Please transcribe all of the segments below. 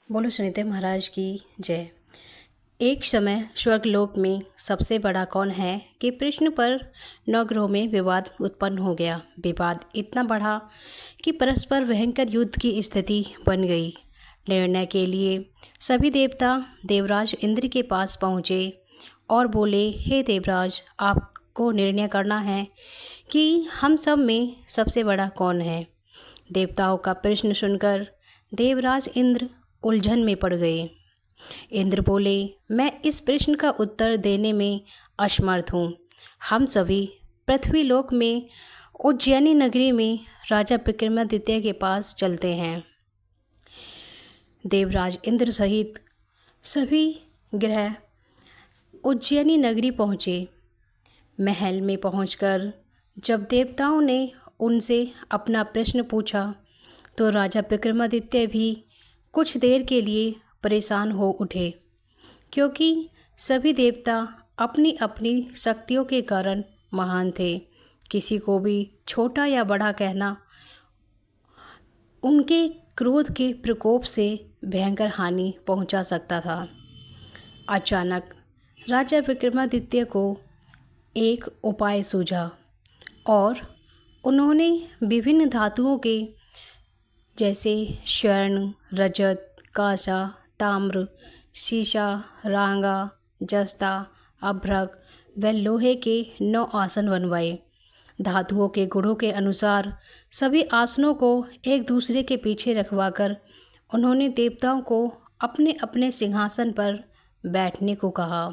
बोलो शनिदेव महाराज की जय। एक समय स्वर्गलोक में सबसे बड़ा कौन है कि प्रश्न पर नवग्रहों में विवाद उत्पन्न हो गया। विवाद इतना बढ़ा कि परस्पर भयंकर युद्ध की स्थिति बन गई। निर्णय के लिए सभी देवता देवराज इंद्र के पास पहुँचे और बोले, हे देवराज, आपको निर्णय करना है कि हम सब में सबसे बड़ा कौन है। देवताओं का प्रश्न सुनकर देवराज इंद्र उलझन में पड़ गए। इंद्र बोले, मैं इस प्रश्न का उत्तर देने में असमर्थ हूँ। हम सभी पृथ्वीलोक में उज्जैनी नगरी में राजा विक्रमादित्य के पास चलते हैं। देवराज इंद्र सहित सभी ग्रह उज्जैनी नगरी पहुँचे। महल में पहुंचकर जब देवताओं ने उनसे अपना प्रश्न पूछा तो राजा विक्रमादित्य भी कुछ देर के लिए परेशान हो उठे, क्योंकि सभी देवता अपनी अपनी शक्तियों के कारण महान थे। किसी को भी छोटा या बड़ा कहना उनके क्रोध के प्रकोप से भयंकर हानि पहुंचा सकता था। अचानक राजा विक्रमादित्य को एक उपाय सूझा और उन्होंने विभिन्न धातुओं के जैसे स्वर्ण, रजत, कांसा, ताम्र, शीशा, रांगा, जस्ता, अभ्रक व लोहे के 9 आसन बनवाए। धातुओं के गुणों के अनुसार सभी आसनों को एक दूसरे के पीछे रखवाकर उन्होंने देवताओं को अपने अपने सिंहासन पर बैठने को कहा।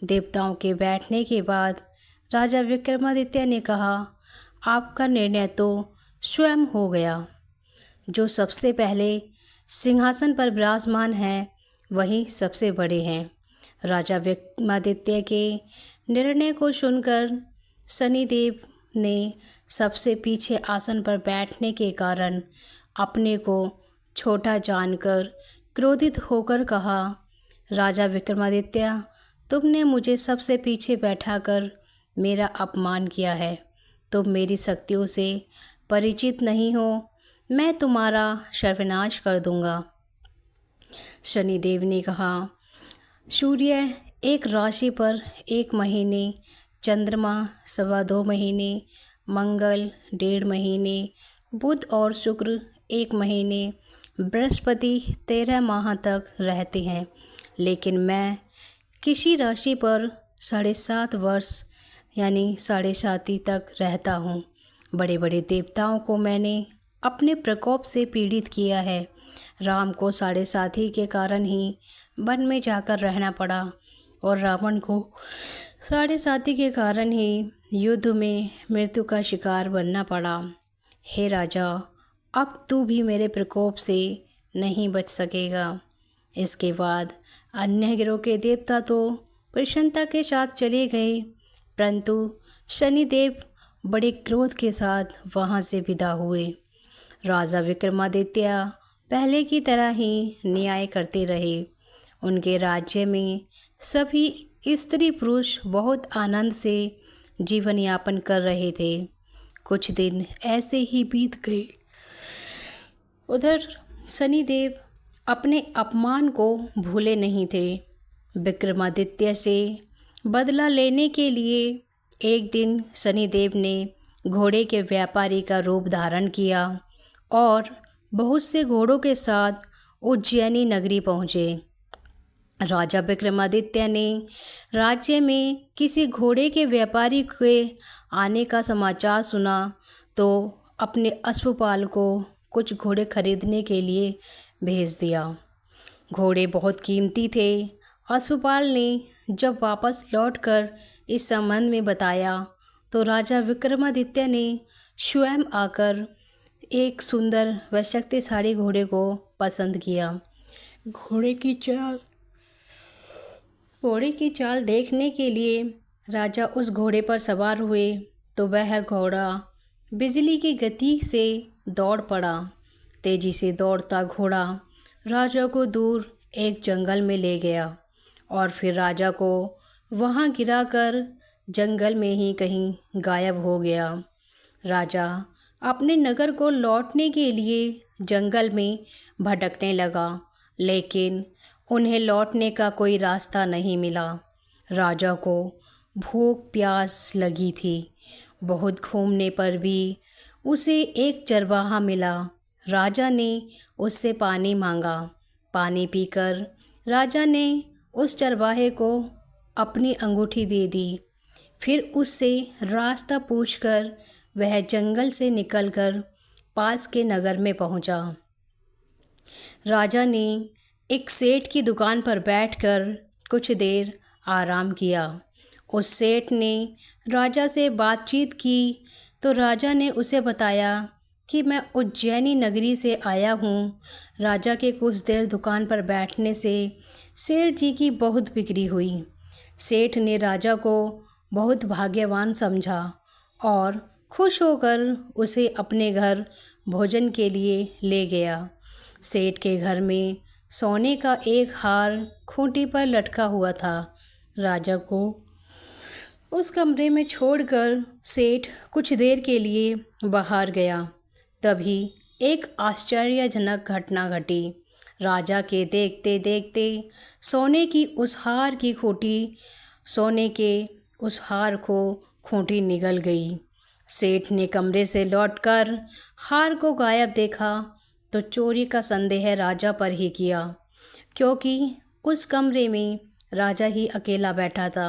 देवताओं के बैठने के बाद राजा विक्रमादित्य ने कहा, आपका निर्णय तो स्वयं हो गया। जो सबसे पहले सिंहासन पर विराजमान है वही सबसे बड़े हैं। राजा विक्रमादित्य के निर्णय को सुनकर शनिदेव ने सबसे पीछे आसन पर बैठने के कारण अपने को छोटा जानकर क्रोधित होकर कहा, राजा विक्रमादित्य, तुमने मुझे सबसे पीछे बैठाकर मेरा अपमान किया है। तुम मेरी शक्तियों से परिचित नहीं हो। मैं तुम्हारा सर्वनाश कर दूंगा। शनिदेव ने कहा, सूर्य एक राशि पर 1 महीने, चंद्रमा 2.25 महीने, मंगल 1.5 महीने, बुध और शुक्र 1 महीने, बृहस्पति 13 माह तक रहते हैं, लेकिन मैं किसी राशि पर 7.5 वर्ष यानी 7.5 तक रहता हूँ। बड़े बड़े देवताओं को मैंने अपने प्रकोप से पीड़ित किया है। राम को 7.5 के कारण ही वन में जाकर रहना पड़ा और रावण को 7.5 के कारण ही युद्ध में मृत्यु का शिकार बनना पड़ा। हे राजा, अब तू भी मेरे प्रकोप से नहीं बच सकेगा। इसके बाद अन्य ग्रहों के देवता तो प्रसन्नता के साथ चले गए, परंतु शनिदेव बड़े क्रोध के साथ वहाँ से विदा हुए। राजा विक्रमादित्य पहले की तरह ही न्याय करते रहे। उनके राज्य में सभी स्त्री पुरुष बहुत आनंद से जीवन यापन कर रहे थे। कुछ दिन ऐसे ही बीत गए। उधर शनिदेव अपने अपमान को भूले नहीं थे। विक्रमादित्य से बदला लेने के लिए एक दिन शनिदेव ने घोड़े के व्यापारी का रूप धारण किया और बहुत से घोड़ों के साथ उज्जैनी नगरी पहुँचे। राजा विक्रमादित्य ने राज्य में किसी घोड़े के व्यापारी के आने का समाचार सुना तो अपने अश्वपाल को कुछ घोड़े खरीदने के लिए भेज दिया। घोड़े बहुत कीमती थे। अश्वपाल ने जब वापस लौटकर इस संबंध में बताया तो राजा विक्रमादित्य ने स्वयं आकर एक सुंदर व शक्तिशाली घोड़े को पसंद किया। घोड़े की चाल देखने के लिए राजा उस घोड़े पर सवार हुए तो वह घोड़ा बिजली की गति से दौड़ पड़ा। तेजी से दौड़ता घोड़ा राजा को दूर एक जंगल में ले गया और फिर राजा को वहां गिराकर जंगल में ही कहीं गायब हो गया। राजा अपने नगर को लौटने के लिए जंगल में भटकने लगा। लेकिन उन्हें लौटने का कोई रास्ता नहीं मिला। राजा को भूख प्यास लगी थी। बहुत घूमने पर भी उसे एक चरवाहा मिला। राजा ने उससे पानी मांगा। पानी पीकर राजा ने उस चरवाहे को अपनी अंगूठी दे दी। फिर उससे रास्ता पूछकर वह जंगल से निकलकर पास के नगर में पहुंचा। राजा ने एक सेठ की दुकान पर बैठकर कुछ देर आराम किया। उस सेठ ने राजा से बातचीत की तो राजा ने उसे बताया कि मैं उज्जैनी नगरी से आया हूँ। राजा के कुछ देर दुकान पर बैठने से सेठ जी की बहुत बिक्री हुई। सेठ ने राजा को बहुत भाग्यवान समझा और खुश होकर उसे अपने घर भोजन के लिए ले गया। सेठ के घर में सोने का एक हार खूंटी पर लटका हुआ था। राजा को उस कमरे में छोड़कर सेठ कुछ देर के लिए बाहर गया। तभी एक आश्चर्यजनक घटना घटी। राजा के देखते देखते सोने के उस हार को खूंटी निगल गई। सेठ ने कमरे से लौटकर हार को गायब देखा तो चोरी का संदेह राजा पर ही किया, क्योंकि उस कमरे में राजा ही अकेला बैठा था।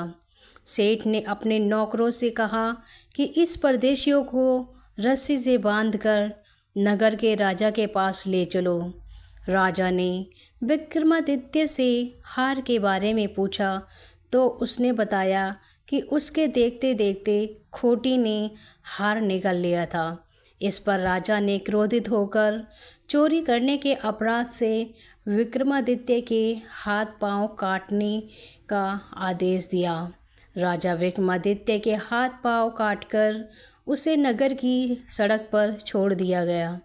सेठ ने अपने नौकरों से कहा कि इस परदेशियों को रस्सी से बांधकर नगर के राजा के पास ले चलो। राजा ने विक्रमादित्य से हार के बारे में पूछा तो उसने बताया कि उसके देखते देखते खूंटी ने हार निकाल लिया था। इस पर राजा ने क्रोधित होकर चोरी करने के अपराध से विक्रमादित्य के हाथ पांव काटने का आदेश दिया। राजा विक्रमादित्य के हाथ पांव काटकर उसे नगर की सड़क पर छोड़ दिया गया।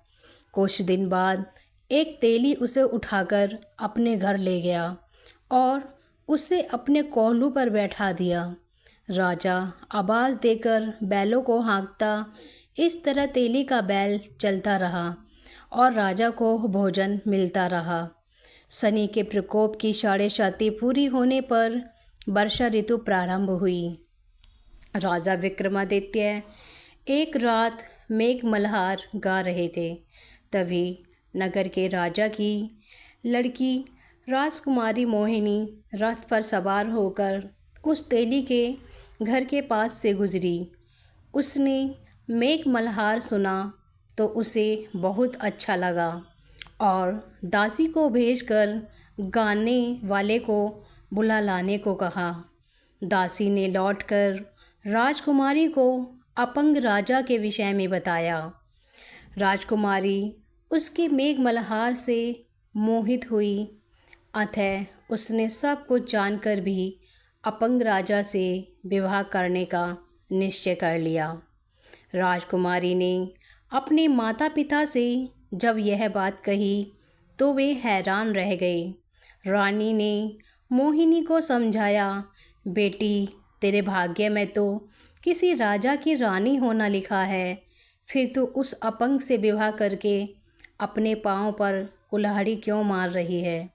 कुछ दिन बाद एक तेली उसे उठाकर अपने घर ले गया और उसे अपने कोल्हू पर बैठा दिया। राजा आवाज़ देकर बैलों को हाँकता। इस तरह तेली का बैल चलता रहा और राजा को भोजन मिलता रहा। शनि के प्रकोप की 6.5 पूरी होने पर वर्षा ऋतु प्रारंभ हुई। राजा विक्रमादित्य एक रात मेघ मल्हार गा रहे थे। तभी नगर के राजा की लड़की राजकुमारी मोहिनी रथ पर सवार होकर उस तेली के घर के पास से गुजरी। उसने मेघ मल्हार सुना तो उसे बहुत अच्छा लगा और दासी को भेजकर गाने वाले को बुला लाने को कहा। दासी ने लौटकर राजकुमारी को अपंग राजा के विषय में बताया। राजकुमारी उसके मेघ मल्हार से मोहित हुई, अतः उसने सब कुछ जानकर भी अपंग राजा से विवाह करने का निश्चय कर लिया। राजकुमारी ने अपने माता पिता से जब यह बात कही तो वे हैरान रह गए। रानी ने मोहिनी को समझाया, बेटी, तेरे भाग्य में तो किसी राजा की रानी होना लिखा है, फिर तू उस अपंग से विवाह करके अपने पाँव पर कुल्हाड़ी क्यों मार रही है।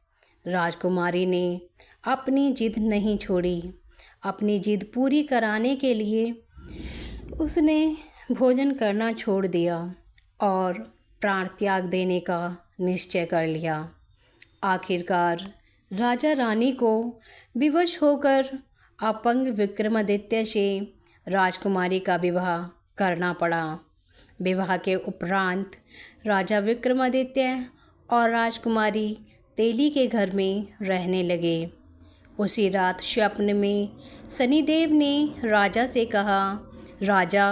राजकुमारी ने अपनी जिद नहीं छोड़ी। अपनी जिद पूरी कराने के लिए उसने भोजन करना छोड़ दिया और प्राण त्याग देने का निश्चय कर लिया। आखिरकार राजा रानी को विवश होकर अपंग विक्रमादित्य से राजकुमारी का विवाह करना पड़ा। विवाह के उपरांत राजा विक्रमादित्य और राजकुमारी तेली के घर में रहने लगे। उसी रात स्वप्न में शनिदेव ने राजा से कहा, राजा,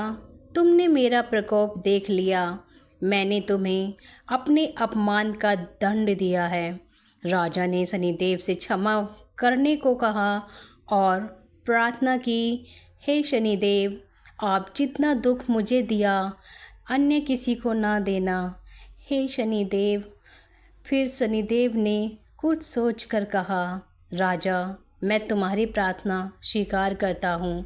तुमने मेरा प्रकोप देख लिया। मैंने तुम्हें अपने अपमान का दंड दिया है। राजा ने शनिदेव से क्षमा करने को कहा और प्रार्थना की, हे शनिदेव, आप जितना दुख मुझे दिया अन्य किसी को ना देना। हे शनिदेव। फिर शनिदेव ने कुछ सोचकर कहा, राजा, मैं तुम्हारी प्रार्थना स्वीकार करता हूँ।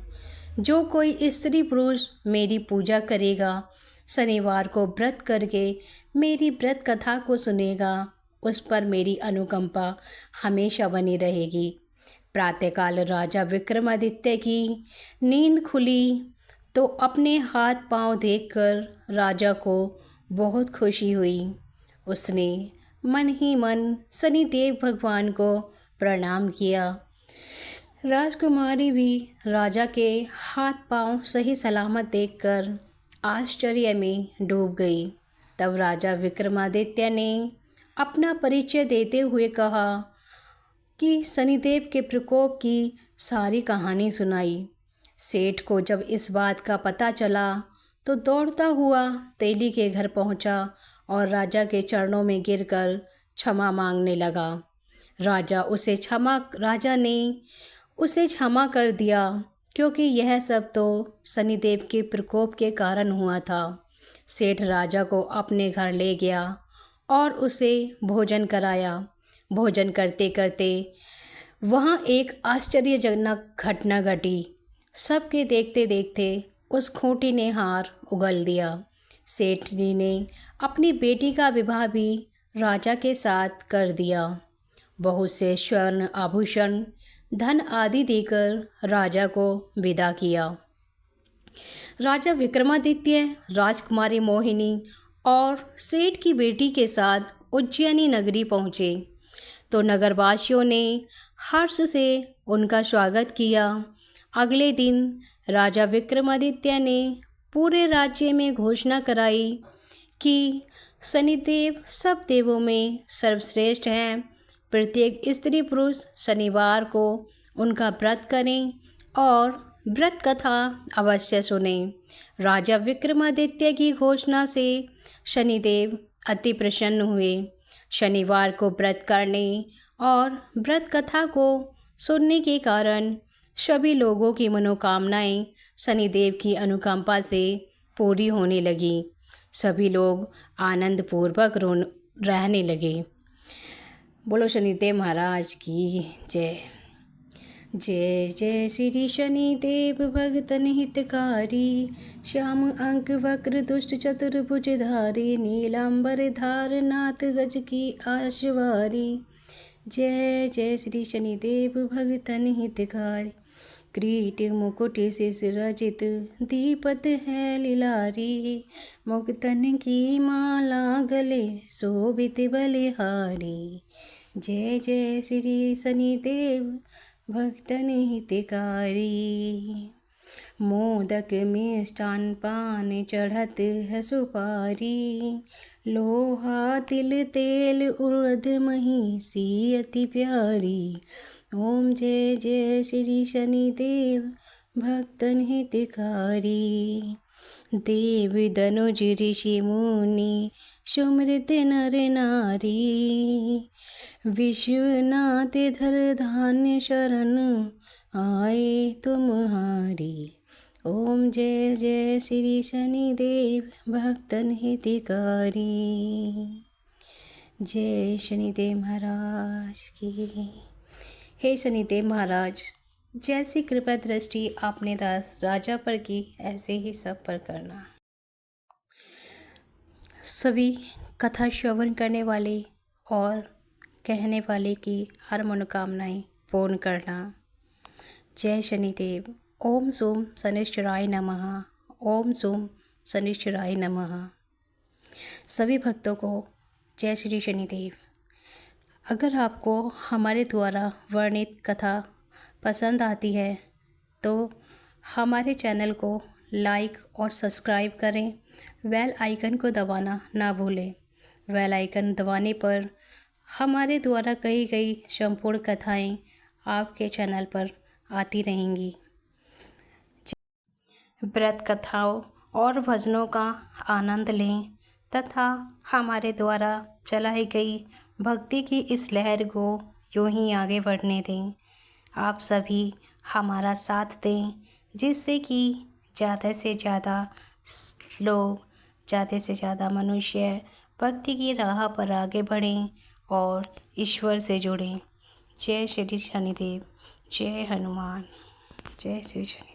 जो कोई स्त्री पुरुष मेरी पूजा करेगा, शनिवार को व्रत करके मेरी व्रत कथा को सुनेगा, उस पर मेरी अनुकंपा हमेशा बनी रहेगी। प्रातःकाल राजा विक्रमादित्य की नींद खुली तो अपने हाथ पांव देखकर राजा को बहुत खुशी हुई। उसने मन ही मन शनिदेव भगवान को प्रणाम किया। राजकुमारी भी राजा के हाथ पांव सही सलामत देखकर आश्चर्य में डूब गई। तब राजा विक्रमादित्य ने अपना परिचय देते हुए कहा कि शनिदेव के प्रकोप की सारी कहानी सुनाई। सेठ को जब इस बात का पता चला तो दौड़ता हुआ तेली के घर पहुंचा और राजा के चरणों में गिरकर क्षमा मांगने लगा। राजा ने उसे क्षमा कर दिया, क्योंकि यह सब तो शनिदेव के प्रकोप के कारण हुआ था। सेठ राजा को अपने घर ले गया और उसे भोजन कराया। भोजन करते करते वहाँ एक आश्चर्यजनक घटना घटी। सबके देखते देखते उस खूंटी ने हार उगल दिया। सेठ जी ने अपनी बेटी का विवाह भी राजा के साथ कर दिया। बहुत से स्वर्ण आभूषण, धन आदि देकर राजा को विदा किया। राजा विक्रमादित्य राजकुमारी मोहिनी और सेठ की बेटी के साथ उज्जैनी नगरी पहुँचे तो नगरवासियों ने हर्ष से उनका स्वागत किया। अगले दिन राजा विक्रमादित्य ने पूरे राज्य में घोषणा कराई कि शनिदेव सब देवों में सर्वश्रेष्ठ हैं। प्रत्येक स्त्री पुरुष शनिवार को उनका व्रत करें और व्रत कथा अवश्य सुनें। राजा विक्रमादित्य की घोषणा से शनिदेव अति प्रसन्न हुए। शनिवार को व्रत करने और व्रत कथा को सुनने के कारण सभी लोगों की मनोकामनाएं शनिदेव की अनुकंपा से पूरी होने लगी। सभी लोग आनंदपूर्वक रहने लगे। बोलो शनिदेव महाराज की जय। जय जय श्री शनिदेव भगतन हितकारी, श्याम अंक वक्र दुष्ट चतुर्भुजधारी, नीलांबर धार नाथ गज की आशवारी। जय जय श्री शनिदेव भगतन हितकारी, किरीट मुकुट शिष रचित, दीपत है लीलारी, मुक्तन की माला गले शोभित बलिहारी। जय जय श्री शनिदेव भक्तन हितकारी। मोदक मिष्टान पान चढ़त है सुपारी, लोहा तिल तेल उड़द महिषी अति प्यारी। ओम जय जय श्री शनिदेव भक्तन हितकारी। देव दनुज ऋषि मुनि सुमृत नर नारी, विश्वनाथ धर धान्य शरण आए तुम्हारी। ओम जय जय श्री शनिदेव भक्तन हितकारी। जय शनिदेव महाराज की। हे शनिदेव महाराज, जैसी कृपा दृष्टि आपने राजा पर की, ऐसे ही सब पर करना। सभी कथा श्रवण करने वाले और कहने वाले की हर मनोकामनाएं पूर्ण करना। जय शनिदेव। ओम सोम शनिश्चराय नमः। ओम सोम शनिश्चराय नमः। सभी भक्तों को जय श्री शनिदेव। अगर आपको हमारे द्वारा वर्णित कथा पसंद आती है तो हमारे चैनल को लाइक और सब्सक्राइब करें। बेल आइकन को दबाना ना भूलें। बेल आइकन दबाने पर हमारे द्वारा कही गई संपूर्ण कथाएं आपके चैनल पर आती रहेंगी। व्रत कथाओं और भजनों का आनंद लें तथा हमारे द्वारा चलाई गई भक्ति की इस लहर को यूं ही आगे बढ़ने दें। आप सभी हमारा साथ दें, जिससे कि ज़्यादा से ज़्यादा लोग, ज़्यादा से ज़्यादा मनुष्य भक्ति की राह पर आगे बढ़ें और ईश्वर से जुड़ें। जय श्री शनिदेव। जय हनुमान। जय श्री शनि।